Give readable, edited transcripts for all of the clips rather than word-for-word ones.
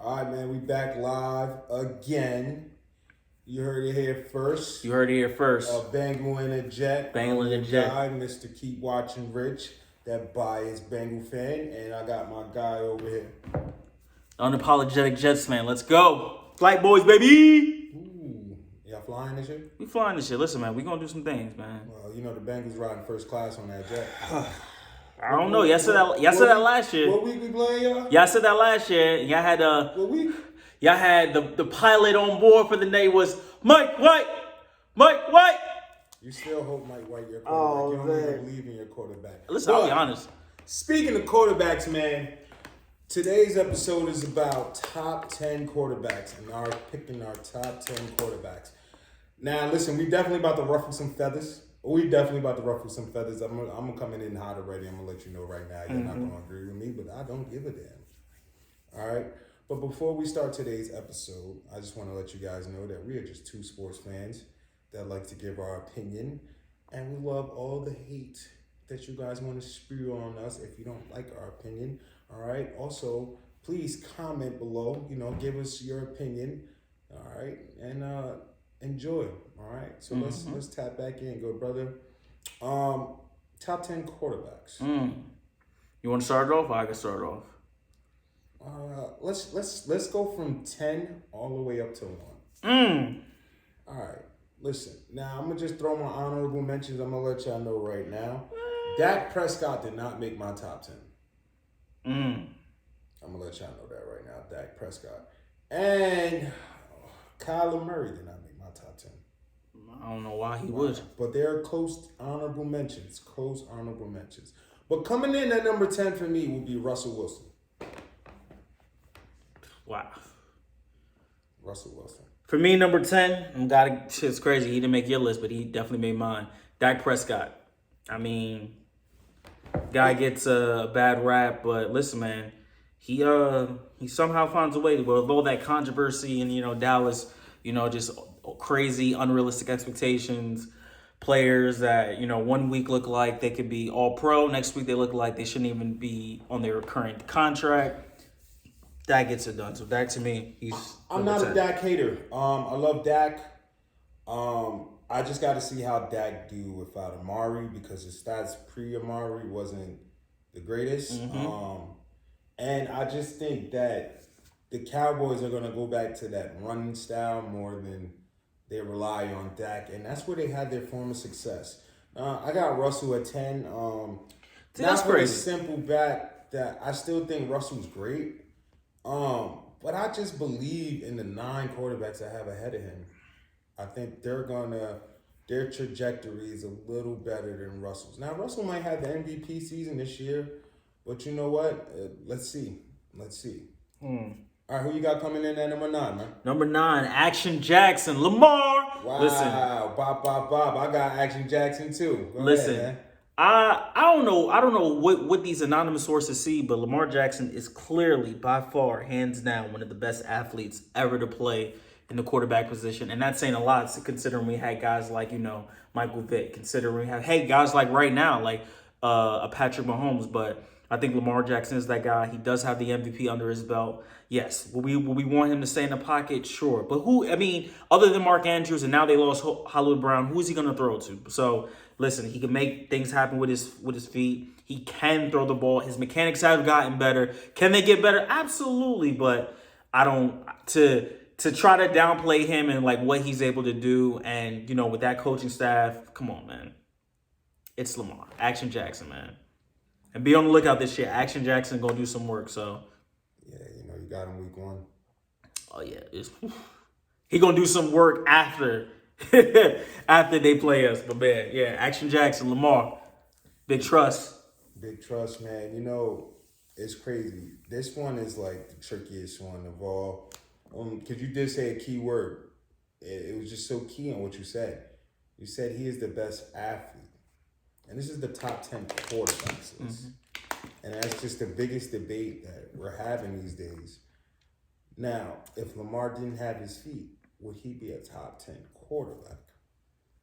All right, man, we back live again. You heard it here first. You heard it here first. Bengal and A Jet. Bengal and A Jet. Guy, Mr. Keep Watching Rich, that biased Bengal fan, and I got my guy over here. Unapologetic Jets fan. Let's go. Flight boys, baby. Ooh, y'all flying this year? We flying this shit. Listen, man, we gonna do some things, man. Well, you know the Bengals riding first class on that jet. I don't know. Y'all said that last year. What week we playing, y'all? Y'all said that last year. Y'all had What week? Y'all had the pilot on board for the name was Mike White. Mike White. You still hope Mike White your quarterback. You don't man. even believe in your quarterback. Listen, I'll be honest. Speaking of quarterbacks, man, today's episode is about top 10 quarterbacks and picking our top 10 quarterbacks. Now, listen, we definitely about to ruffle some feathers. I'm gonna come in hot already. I'm gonna let you know right now. You're not gonna agree with me, but I don't give a damn. All right. But before we start today's episode, I just want to let you guys know that we are just two sports fans that like to give our opinion, and we love all the hate that you guys want to spew on us if you don't like our opinion. All right. Also, please comment below. Give us your opinion. All right, and enjoy. All right. So let's tap back in, good brother. Top 10 quarterbacks. You want to start it off? Or I can start off. Let's go from 10 all the way up to 1. All right. Listen, now I'm gonna just throw my honorable mentions. I'm gonna let y'all know right now. Dak Prescott did not make my top 10. I'm gonna let y'all know that right now. Dak Prescott and Kyler Murray did not make my top 10. I don't know why he would. But they're close honorable mentions. But coming in at number 10 for me will be Russell Wilson. Wow. Russell Wilson. For me, number 10, it's crazy. He didn't make your list, but he definitely made mine. Dak Prescott. I mean, guy gets a bad rap, but listen, man, he somehow finds a way to, with all that controversy and, Dallas, just crazy, unrealistic expectations. Players that, 1 week look like they could be all pro. Next week, they look like they shouldn't even be on their current contract. Dak gets it done. So Dak, to me, I'm not a Dak hater. I love Dak. I just got to see how Dak do without Amari because his stats pre-Amari wasn't the greatest. And I just think that the Cowboys are going to go back to that running style more than they rely on Dak. And that's where they had their form of success. I got Russell at 10. That's not for crazy. the simple fact that I still think Russell's great. But I just believe in the 9 quarterbacks I have ahead of him. I think their trajectory is a little better than Russell's. Now, Russell might have the MVP season this year, but you know what? Let's see. All right, who you got coming in at number 9, man? Number 9, Action Jackson, Lamar. Wow, Listen, Bob. I got Action Jackson too. Go listen. ahead, man. I don't know what these anonymous sources see, but Lamar Jackson is clearly, by far, hands down, one of the best athletes ever to play in the quarterback position. And that's saying a lot, considering we had guys like, Michael Vick, considering we have, guys like right now, like a Patrick Mahomes. But I think Lamar Jackson is that guy. He does have the MVP under his belt. Yes. Will we want him to stay in the pocket? Sure. But other than Mark Andrews, and now they lost Hollywood Brown, who is he going to throw to? So, listen, he can make things happen with his feet. He can throw the ball. His mechanics have gotten better. Can they get better? Absolutely. But I don't to try to downplay him and like what he's able to do, and with that coaching staff, come on, man. It's Lamar. Action Jackson, man. And be on the lookout this year. Action Jackson gonna do some work. So yeah, you got him week 1. oh yeah, he gonna do some work after after they play us. But man, yeah, Action Jackson, Lamar, big trust. Big trust, man. It's crazy. This one is like the trickiest one of all. Because you did say a key word. It was just so key on what you said. You said he is the best athlete. And this is the top 10 quarterbacks list. And that's just the biggest debate that we're having these days. Now, if Lamar didn't have his feet, would he be a top 10 quarterback?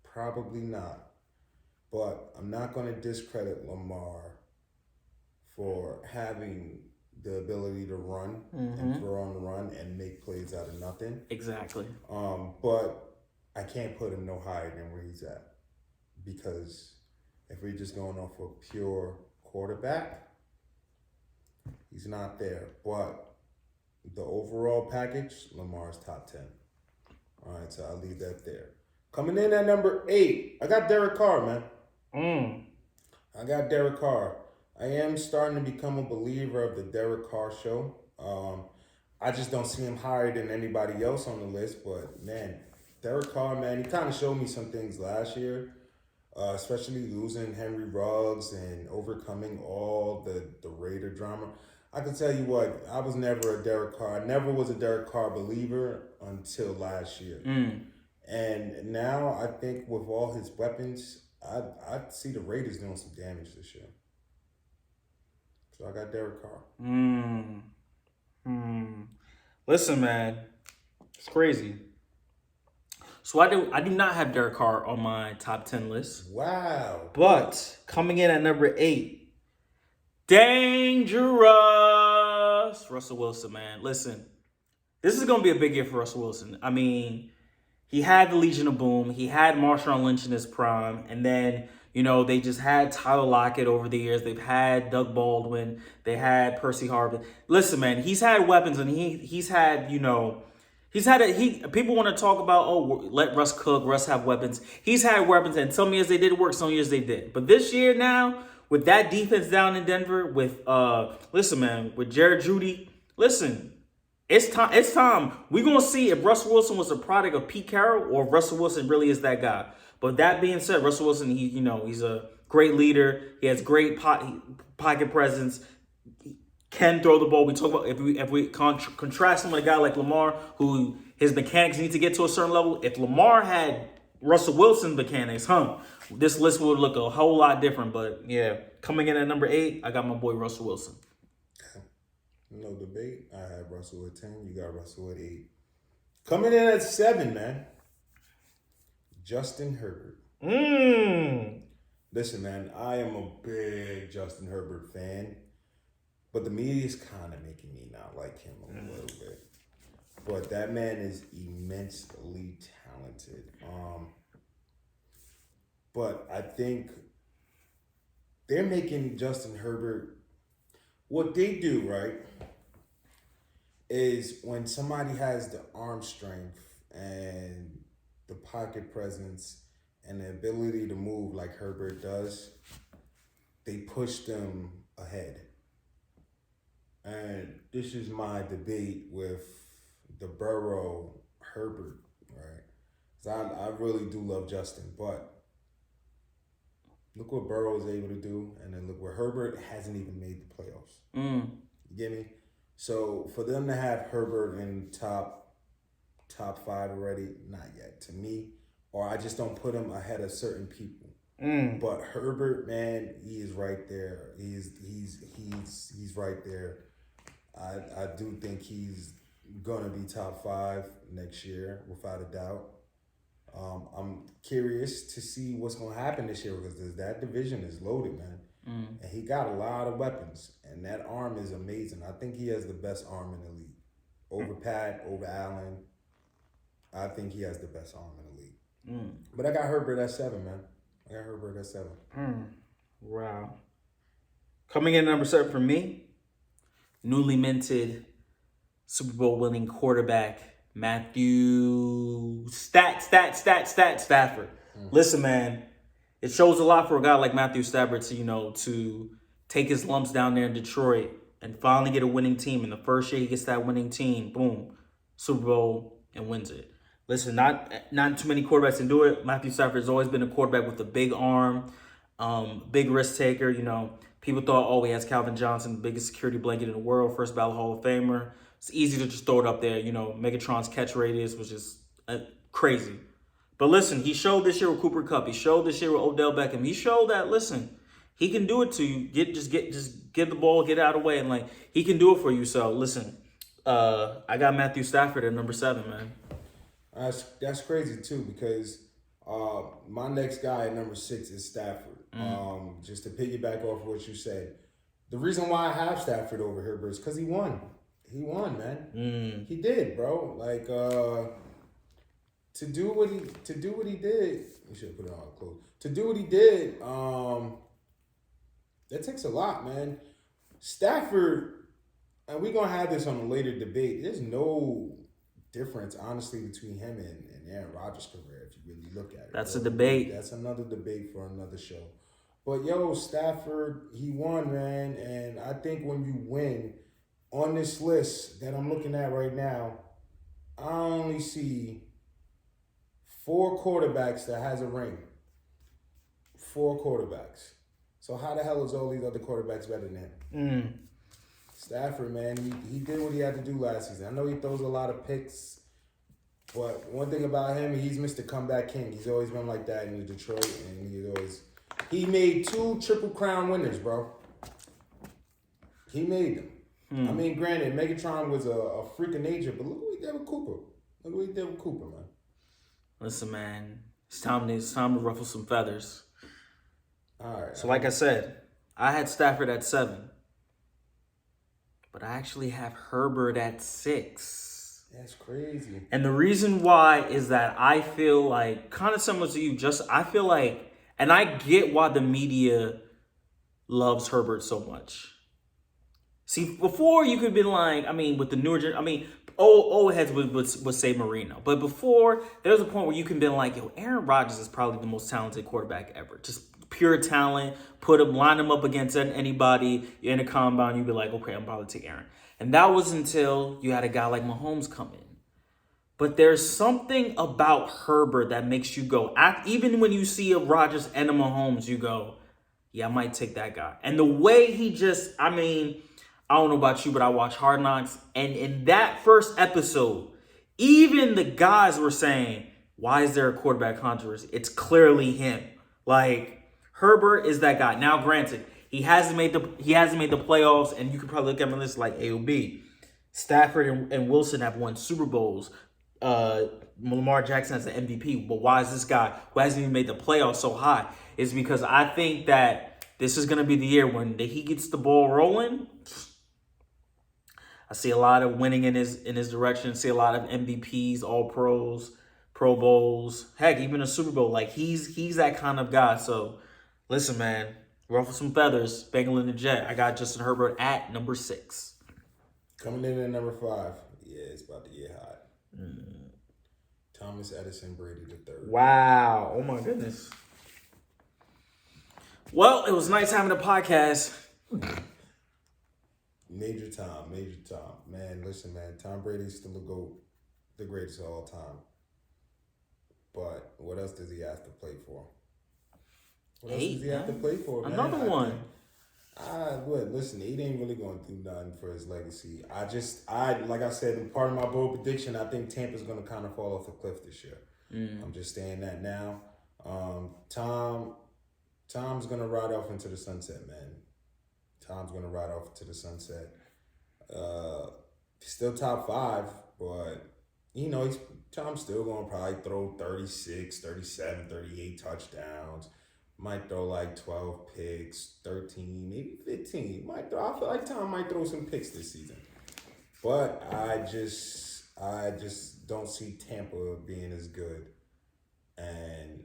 Probably not. But I'm not going to discredit Lamar for having the ability to run and throw on the run and make plays out of nothing. Exactly. But I can't put him no higher than where he's at, because if we're just going off a pure quarterback, he's not there. But the overall package, Lamar's top 10. All right, so I'll leave that there. Coming in at number 8, I got Derek Carr, man. I got Derek Carr. I am starting to become a believer of the Derek Carr show. I just don't see him higher than anybody else on the list. But, man, Derek Carr, man, he kind of showed me some things last year, especially losing Henry Ruggs and overcoming all the Raider drama. I can tell you what, I was never a Derek Carr. I never was a Derek Carr believer until last year. And now I think with all his weapons, I see the Raiders doing some damage this year. So I got Derek Carr. Listen, man, it's crazy. So I do not have Derek Carr on my top 10 list. Wow. But coming in at number 8, dangerous Russell Wilson, man. Listen, this is going to be a big year for Russell Wilson. I mean, he had the Legion of Boom. He had Marshawn Lynch in his prime. And then, you know, they just had Tyler Lockett over the years. They've had Doug Baldwin. They had Percy Harvin. Listen, man, he's had weapons, and he's had, you know, people want to talk about, oh, let Russ cook, Russ have weapons. He's had weapons, and some years they did work, some years they did. But this year now, with that defense down in Denver, with with Jared Jeudy, listen, it's time. We're gonna see if Russell Wilson was a product of Pete Carroll or if Russell Wilson really is that guy. But that being said, Russell Wilson, he's a great leader. He has great pocket presence. He can throw the ball. We talk about if we contrast him with a guy like Lamar, who his mechanics need to get to a certain level. If Lamar had Russell Wilson's mechanics, this list would look a whole lot different. But yeah, coming in at number 8, I got my boy Russell Wilson. No debate. I have Russell at 10. You got Russell at 8. Coming in at 7, man. Justin Herbert. Listen, man, I am a big Justin Herbert fan, but the media is kind of making me not like him a little bit. But that man is immensely talented. But I think they're making Justin Herbert, what they do, right, is when somebody has the arm strength and the pocket presence and the ability to move like Herbert does, they push them ahead. And this is my debate with the Burrow Herbert, right? Because I really do love Justin, but look what Burrow is able to do, and then look where Herbert hasn't even made the playoffs. You get me? So for them to have Herbert in top 5 already, not yet to me, or I just don't put him ahead of certain people. But Herbert, man, he is right there. He's right there. I do think he's gonna be top 5 next year, without a doubt. I'm curious to see what's gonna happen this year, because that division is loaded, man. And he got a lot of weapons, and that arm is amazing. I think he has the best arm in the league. Over Pat, over Allen. I think he has the best arm in the league. But I got Herbert at 7, man. I got Herbert at 7. Wow. Coming in at number 7 for me, newly minted Super Bowl winning quarterback, Matthew Stafford. Listen, man, it shows a lot for a guy like Matthew Stafford to take his lumps down there in Detroit and finally get a winning team. In the first year he gets that winning team, boom, Super Bowl, and wins it. Listen, not too many quarterbacks can do it. Matthew Stafford has always been a quarterback with a big arm, big risk taker. People thought, he has Calvin Johnson, the biggest security blanket in the world, first ballot Hall of Famer. It's easy to just throw it up there. Megatron's catch radius was just crazy. But listen, he showed this year with Cooper Kupp. He showed this year with Odell Beckham. He showed that, listen, he can do it to you. Just get the ball, get out of the way, and he can do it for you. So listen, I got Matthew Stafford at number 7, man. That's crazy too, because my next guy at number 6 is Stafford. Just to piggyback off what you said, the reason why I have Stafford over Herbert is because he won. He won, man. He did, bro. Like to do what he did. You should put it on close. To do what he did, that takes a lot, man. Stafford, and we're gonna have this on a later debate. There's no difference, honestly, between him and Aaron Rodgers' career, if you really look at it. That's a debate. That's another debate for another show. But yo, Stafford, he won, man. And I think when you win on this list that I'm looking at right now, I only see 4 quarterbacks that has a ring. 4 quarterbacks. So how the hell is all these other quarterbacks better than him? Stafford, man, he did what he had to do last season. I know he throws a lot of picks, but one thing about him, he's Mr. Comeback King. He's always been like that in Detroit, and he made 2 Triple Crown winners, bro. He made them. I mean, granted, Megatron was a freak of nature, but look what he did with Cooper. Man. Listen, man, it's time to ruffle some feathers. All right. So, like I said, I had Stafford at 7. But I actually have Herbert at 6. That's crazy. And the reason why is that I feel like, kind of similar to you, I feel like, and I get why the media loves Herbert so much. See, before you could have been like, I mean, with the newer old heads would say Marino. But before, there was a point where you can be like, yo, Aaron Rodgers is probably the most talented quarterback ever. Just pure talent, line him up against anybody. You're in a combine, you'd be like, okay, I'm probably take Aaron. And that was until you had a guy like Mahomes come in. But there's something about Herbert that makes you go, even when you see a Rodgers and a Mahomes, you go, yeah, I might take that guy. And the way he just, I don't know about you, but I watch Hard Knocks. And in that first episode, even the guys were saying, why is there a quarterback controversy? It's clearly him. Like, Herbert is that guy. Now, granted, he hasn't made the playoffs, and you could probably look at him on this like AOB. Stafford and Wilson have won Super Bowls. Lamar Jackson has an MVP. But why is this guy who hasn't even made the playoffs so high? Is because I think that this is going to be the year when he gets the ball rolling. I see a lot of winning in his direction. See a lot of MVPs, All Pros, Pro Bowls. Heck, even a Super Bowl. Like he's that kind of guy. So. Listen, man, ruffle some feathers. Bengal and A Jet. I got Justin Herbert at number 6. Coming in at number 5. Yeah, it's about to get hot. Thomas Edison Brady III. Wow. Oh, my goodness. Well, it was nice having a podcast. Major Tom. Man, listen, man. Tom Brady's still a GOAT. The greatest of all time. But what else does he have to play for? What else does he have to play for, man? Another one. Listen, he ain't really going to do nothing for his legacy. Like I said, part of my bold prediction, I think Tampa's going to kind of fall off a cliff this year. I'm just saying that now. Tom's going to ride off into the sunset, man. Tom's going to ride off into the sunset. Still top 5, but, Tom's still going to probably throw 36, 37, 38 touchdowns. Might throw like 12 picks, 13, maybe 15. I feel like Tom might throw some picks this season. But I just don't see Tampa being as good. And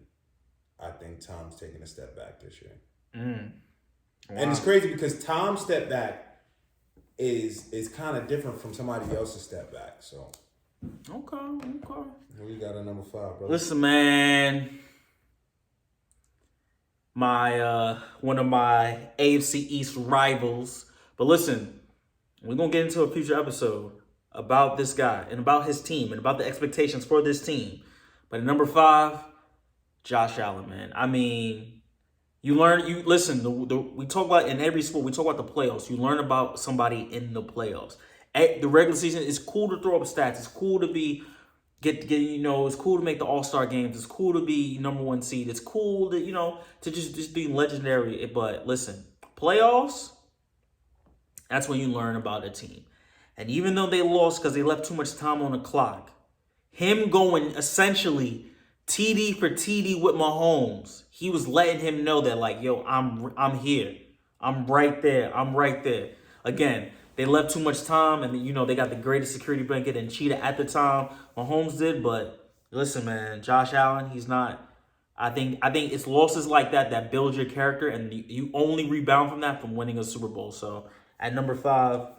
I think Tom's taking a step back this year. Wow. And it's crazy because Tom's step back is kind of different from somebody else's step back. So Okay. We got a number 5, brother. Listen, man. One of my AFC East rivals. But listen, we're going to get into a future episode about this guy and about his team and about the expectations for this team. But at number 5, Josh Allen, man. I mean, we talk about in every sport, we talk about the playoffs. You learn about somebody in the playoffs. The regular season, it's cool to throw up stats. It's cool to it's cool to make the All-Star games. It's cool to be number 1 seed. It's cool to, to just be legendary. But listen, playoffs, that's when you learn about a team. And even though they lost because they left too much time on the clock, him going essentially TD for TD with Mahomes, he was letting him know that, like, yo, I'm here. I'm right there. I'm right there. Again, they left too much time, and they got the greatest security blanket and cheetah at the time. Mahomes did, but listen, man, Josh Allen, he's not. I think it's losses like that that build your character, and you only rebound from that from winning a Super Bowl. So at number 5,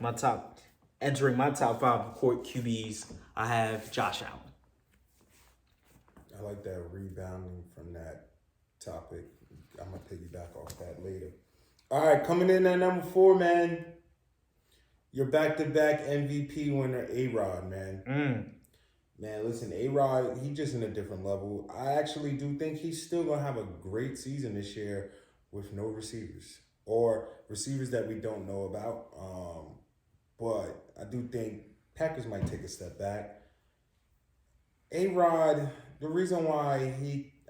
entering my top 5 court QBs, I have Josh Allen. I like that rebounding from that topic. I'm gonna piggyback off that later. All right, coming in at number 4, man. Your back-to-back MVP winner, A-Rod, man. Man, listen, A-Rod, he's just in a different level. I actually do think he's still going to have a great season this year with no receivers. Or receivers that we don't know about. But I do think Packers might take a step back. A-Rod, the reason why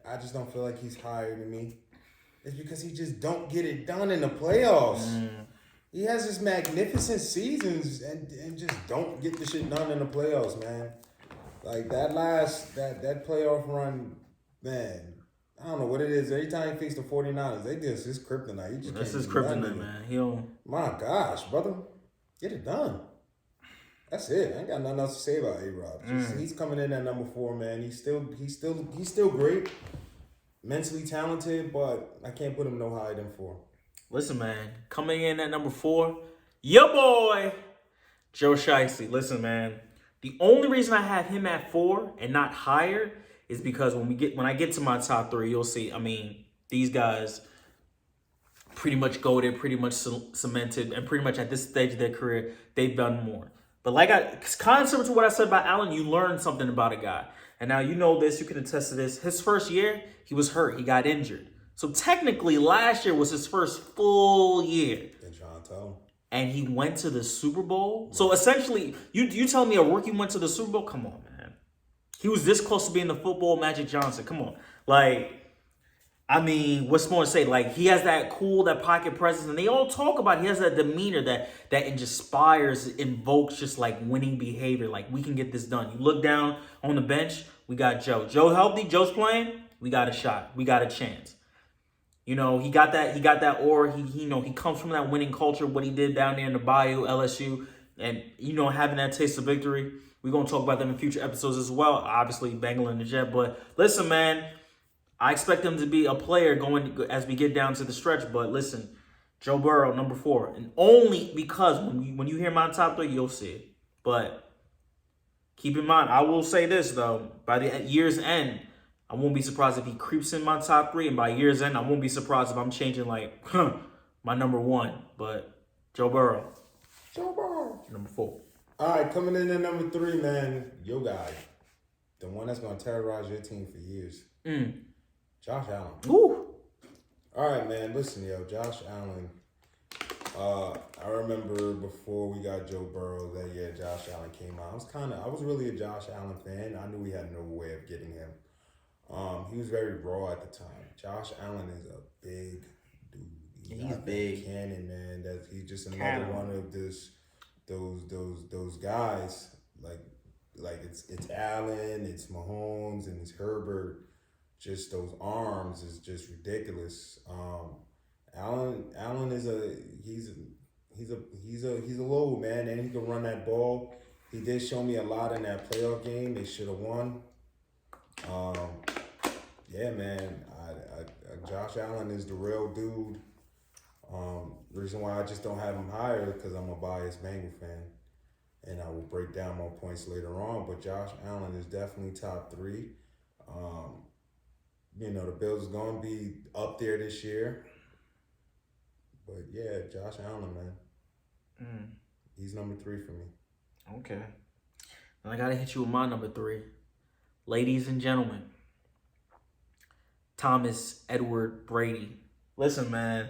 I just don't feel like he's higher than me is because he just don't get it done in the playoffs. He has this magnificent seasons and just don't get the shit done in the playoffs, man. Like that that playoff run, man, I don't know what it is. Every time he faced the 49ers, this is kryptonite. This is kryptonite, man. He don't. My gosh, brother. Get it done. That's it. I ain't got nothing else to say about A-Rod. He's coming in at number 4, man. He's still great. Mentally talented, but I can't put him no higher than 4. Listen, man, coming in at number 4, your boy, Joe Shiesty. Listen, man, the only reason I have him at 4 and not higher is because when I get to my top 3, you'll see. I mean, these guys pretty much goated, pretty much cemented, and pretty much at this stage of their career, they've done more. But kind of similar to what I said about Allen, you learn something about a guy. And now you know this, you can attest to this. His first year, he was hurt. He got injured. So technically, last year was his first full year. And he went to the Super Bowl. So essentially, you tell me a rookie went to the Super Bowl? Come on, man. He was this close to being the football Magic Johnson. Come on. What's more to say? He has that pocket presence. And they all talk about he has that demeanor that inspires, invokes just winning behavior. We can get this done. You look down on the bench, we got Joe. Joe healthy, Joe's playing, we got a shot. We got a chance. He got that aura. He comes from that winning culture, what he did down there in the Bayou, LSU, and, having that taste of victory. We're going to talk about them in future episodes as well. Obviously, Bengal and A Jet. But listen, man, I expect him to be a player going as we get down to the stretch. But listen, Joe Burrow, number 4. And only because when you hear my top 3, you'll see it. But keep in mind, I will say this, though. By the year's end, I won't be surprised if he creeps in my top 3. And by year's end, I won't be surprised if I'm changing, my number 1. But Joe Burrow. Number 4. All right, coming in at number 3, man, your guy. The one that's going to terrorize your team for years. Josh Allen. Ooh. All right, man, listen, Josh Allen. I remember before we got Joe Burrow that, Josh Allen came out. I was really a Josh Allen fan. I knew we had no way of getting him. He was very raw at the time. Josh Allen is a big dude. He's big. Cannon, man. He's just another one of those guys. Like it's Allen, it's Mahomes, and it's Herbert. Just those arms is just ridiculous. Allen is he's a load, man, and he can run that ball. He did show me a lot in that playoff game. They should have won. Yeah, man. Josh Allen is the real dude. Reason why I just don't have him higher because I'm a biased Bengal fan, and I will break down more points later on. But Josh Allen is definitely top 3. The Bills is going to be up there this year. But yeah, Josh Allen, man. He's number 3 for me. Okay. And I got to hit you with my number 3. Ladies and gentlemen, Thomas Edward Brady. Listen, man.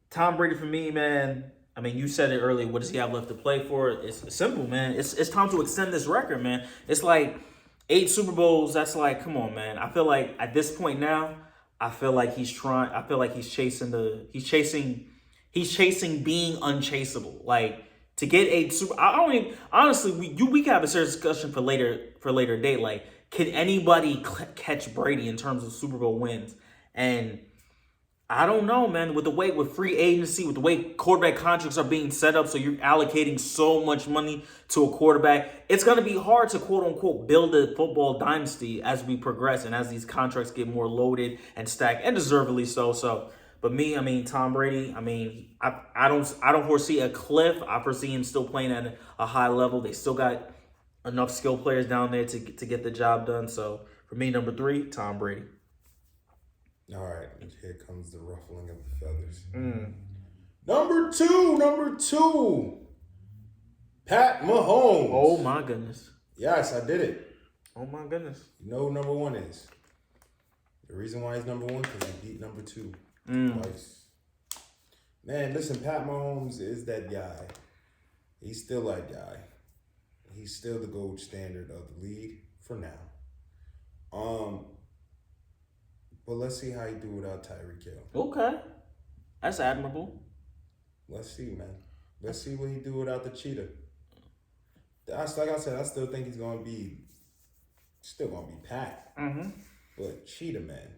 Tom Brady for me, man. I mean, you said it earlier. What does he have left to play for? It's simple, man. It's time to extend this record, man. It's 8 Super Bowls. That's come on, man. I feel like at this point now, I feel like he's chasing being unchaseable. To get 8 Super. I don't even honestly. We can have a serious discussion for later date. Can anybody catch Brady in terms of Super Bowl wins? And I don't know, man. With free agency, with the way quarterback contracts are being set up, so you're allocating so much money to a quarterback, it's gonna be hard to quote unquote build a football dynasty as we progress and as these contracts get more loaded and stacked, and deservedly so. So, but me, I mean, Tom Brady, I mean, I don't foresee a cliff. I foresee him still playing at a high level. They still got enough skill players down there to get the job done. So for me, number 3, Tom Brady. All right, here comes the ruffling of the feathers. Number two, Pat Mahomes. Oh my goodness. Yes, I did it. Oh my goodness. You know who number 1 is. The reason why he's number 1 because he beat number 2 twice. Man, listen, Pat Mahomes is that guy. He's still that guy. He's still the gold standard of the league for now. But let's see how he do without Tyreek Hill. Okay. That's admirable. Let's see, man. Let's see what he do without the cheetah. Like I said, I still think he's gonna be Pat. But cheetah, man.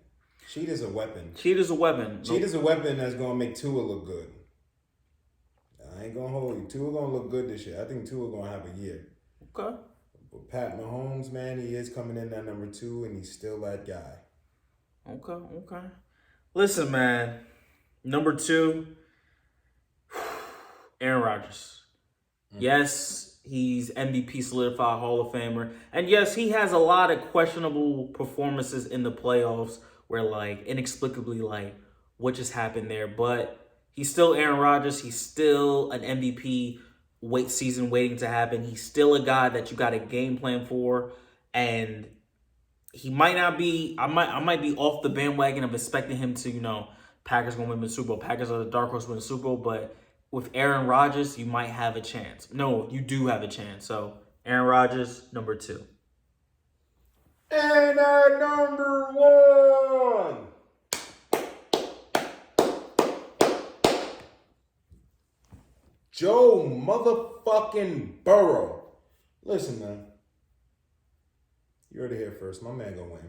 Cheetah's a weapon. Cheetah's a weapon. Cheetah's a weapon that's gonna make Tua look good. I ain't gonna hold you. Tua gonna look good this year. I think Tua gonna have a year. Okay. But Pat Mahomes, man, he is coming in at number 2, and he's still that guy. Okay. Listen, man. Number 2, Aaron Rodgers. Yes, he's MVP solidified Hall of Famer. And yes, he has a lot of questionable performances in the playoffs where, like, inexplicably, like, what just happened there. But he's still Aaron Rodgers. He's still an MVP season waiting to happen. He's still a guy that you got a game plan for. And he might not be, I might be off the bandwagon of expecting him to, Packers going to win the Super Bowl. Packers are the dark horse to win the Super Bowl. But with Aaron Rodgers, you might have a chance. No, you do have a chance. So, Aaron Rodgers, number 2. And our number 1. Joe motherfucking Burrow. Listen, man. You heard it here first. My man gonna win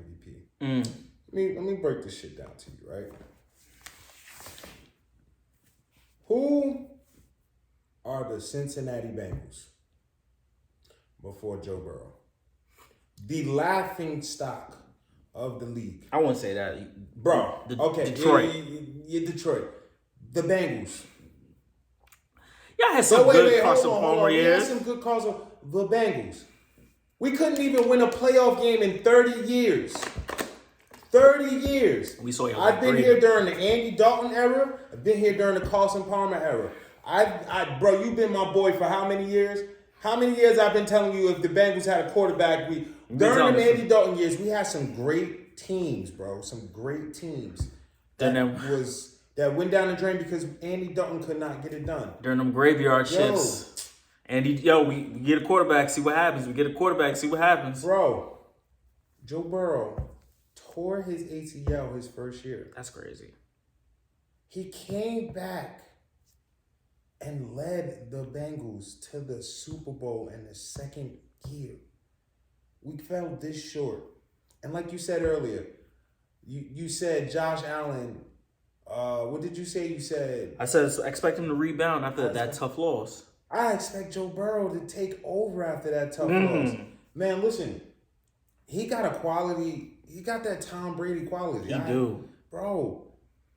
MVP. Let me break this shit down to you, right? Who are the Cincinnati Bengals before Joe Burrow? The laughing stock of the league. I wouldn't say that. Bro, okay. Detroit. Yeah, Detroit. The Bengals. Y'all had some good Carson Palmer years. years. We had some good Carson. The Bengals. We couldn't even win a playoff game in 30 years. 30 years. We saw y'all. I've been here during the Andy Dalton era. I've been here during the Carson Palmer era. Bro, you've been my boy for how many years? How many years I've been telling you if the Bengals had a quarterback, during the Andy Dalton years, we had some great teams, bro. Some great teams. That went down the drain because Andy Dalton could not get it done. During them graveyard shifts. Andy, we get a quarterback, see what happens. We get a quarterback, see what happens. Bro, Joe Burrow tore his ACL his first year. That's crazy. He came back and led the Bengals to the Super Bowl in the second year. We fell this short. And like you said earlier, you said Josh Allen. What did you say? You said... I said expect him to rebound after that tough loss. I expect Joe Burrow to take over after that tough loss. Man, listen. He got a quality... He got that Tom Brady quality. He do. Bro,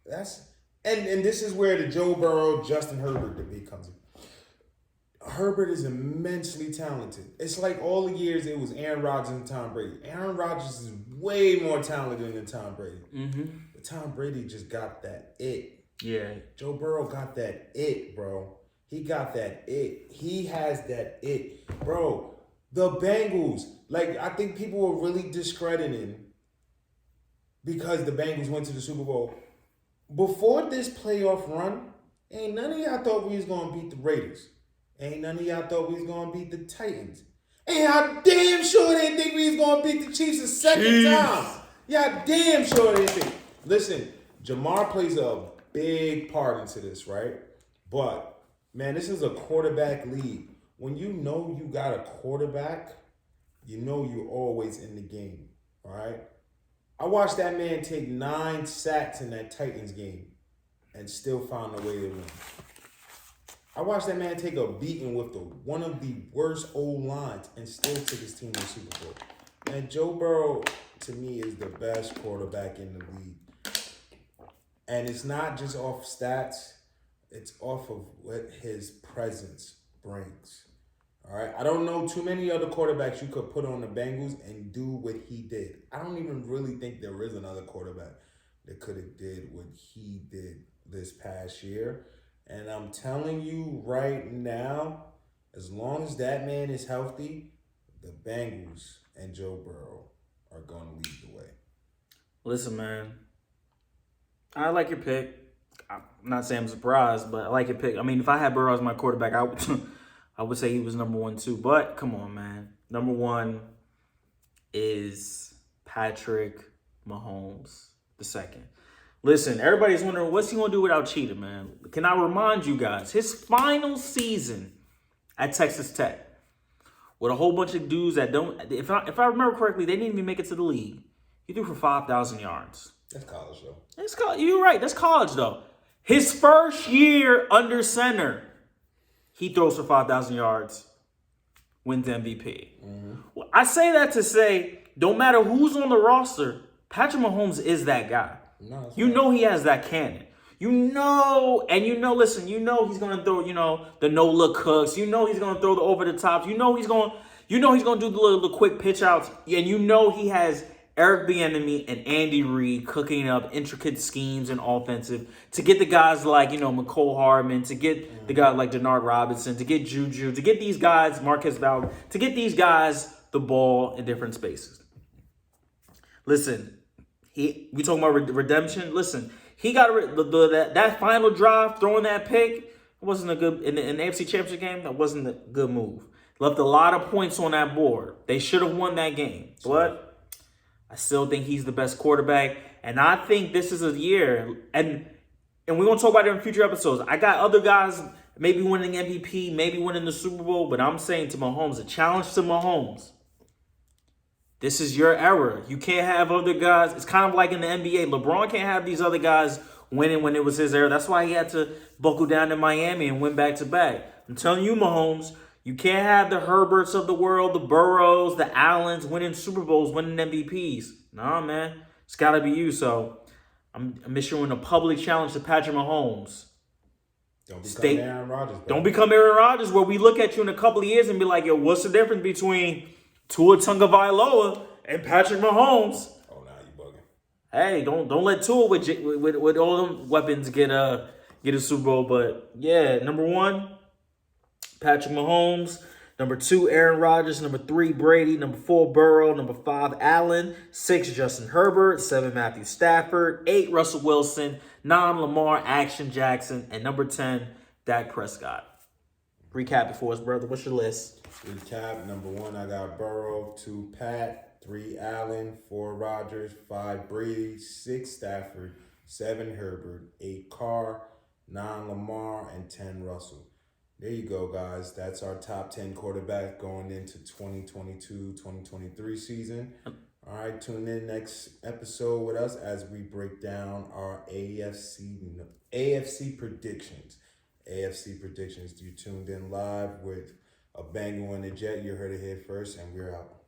that's... And this is where the Joe Burrow, Justin Herbert debate comes in. Herbert is immensely talented. It's like all the years it was Aaron Rodgers and Tom Brady. Aaron Rodgers is way more talented than Tom Brady. But Tom Brady just got that it. Yeah. Joe Burrow got that it, bro. He got that it. He has that it. Bro, the Bengals, I think people were really discrediting because the Bengals went to the Super Bowl. Before this playoff run, ain't none of y'all thought we was going to beat the Raiders. Ain't none of y'all thought we was going to beat the Titans. Ain't y'all damn sure they didn't think we was going to beat the Chiefs a second time. Y'all damn sure they think. Listen, Jamar plays a big part into this, right? But, man, this is a quarterback league. When you know you got a quarterback, you know you're always in the game, all right? I watched that man take 9 sacks in that Titans game. and still found a way to win. I watched that man take a beating with one of the worst old lines and still took his team to the Super Bowl. And Joe Burrow, to me, is the best quarterback in the league. And it's not just off stats, it's off of what his presence brings. All right. I don't know too many other quarterbacks you could put on the Bengals and do what he did. I don't even really think there is another quarterback that could have did what he did this past year. And I'm telling you right now, as long as that man is healthy, the Bengals and Joe Burrow are going to lead the way. Listen, man, I like your pick. I'm not saying I'm surprised, but I like your pick. I mean, if I had Burrow as my quarterback, I would say he was number 1 too. But come on, man. Number 1 is Patrick Mahomes II. Listen, everybody's wondering what's he gonna do without Cheetah, man. Can I remind you guys, his final season at Texas Tech with a whole bunch of dudes that don't. If I remember correctly, they didn't even make it to the league. He threw for 5,000 yards. That's college though. It's college. You're right. That's college though. His first year under center, he throws for 5,000 yards, wins MVP. Well, I say that to say, don't matter who's on the roster, Patrick Mahomes is that guy. No, you know he has that cannon. Listen, he's gonna throw, the no-look hooks. He's gonna throw the over the tops. He's gonna do the quick pitch outs. And he has Eric Bieniemy and Andy Reid cooking up intricate schemes and offensive to get the guys like, McCole Hardman, to get the guys like Denard Robinson, to get Juju, to get these guys, Marquez Valdes, to get these guys the ball in different spaces. Listen, we talking about redemption. Listen, he got that final drive, throwing that pick. Wasn't a good in the AFC Championship game. That wasn't a good move. Left a lot of points on that board. They should have won that game, but I still think he's the best quarterback, and I think this is a year. And we're gonna talk about it in future episodes. I got other guys maybe winning MVP, maybe winning the Super Bowl, but I'm saying to Mahomes, a challenge to Mahomes. This is your era. You can't have other guys. It's kind of like in the NBA. LeBron can't have these other guys winning when it was his era. That's why he had to buckle down in Miami and win back-to-back. I'm telling you, Mahomes, you can't have the Herberts of the world, the Burrows, the Allens winning Super Bowls, winning MVPs. Nah, man. It's got to be you. So I'm issuing a public challenge to Patrick Mahomes. Don't become Aaron Rodgers. Bro. Don't become Aaron Rodgers, where we look at you in a couple of years and be like, yo, what's the difference between Tua Tagovailoa and Patrick Mahomes? Oh, nah, you bugging. Hey, don't let Tua with all them weapons get a Super Bowl. But yeah, number 1, Patrick Mahomes. Number 2, Aaron Rodgers. Number 3, Brady. Number 4, Burrow. Number 5, Allen. 6, Justin Herbert. 7, Matthew Stafford. 8, Russell Wilson. 9, Lamar Action Jackson. And number 10, Dak Prescott. Recap it for us, brother. What's your list? Recap. Number 1, I got Burrow. 2, Pat. 3, Allen. 4, Rodgers. 5, Brady. 6, Stafford. 7, Herbert. 8, Carr. 9, Lamar. And 10, Russell. There you go, guys. That's our top 10 quarterback going into 2022-2023 season. All right, tune in next episode with us as we break down our AFC predictions. AFC predictions. You tuned in live with a Bengal and A Jet. You heard it here first, and we're out.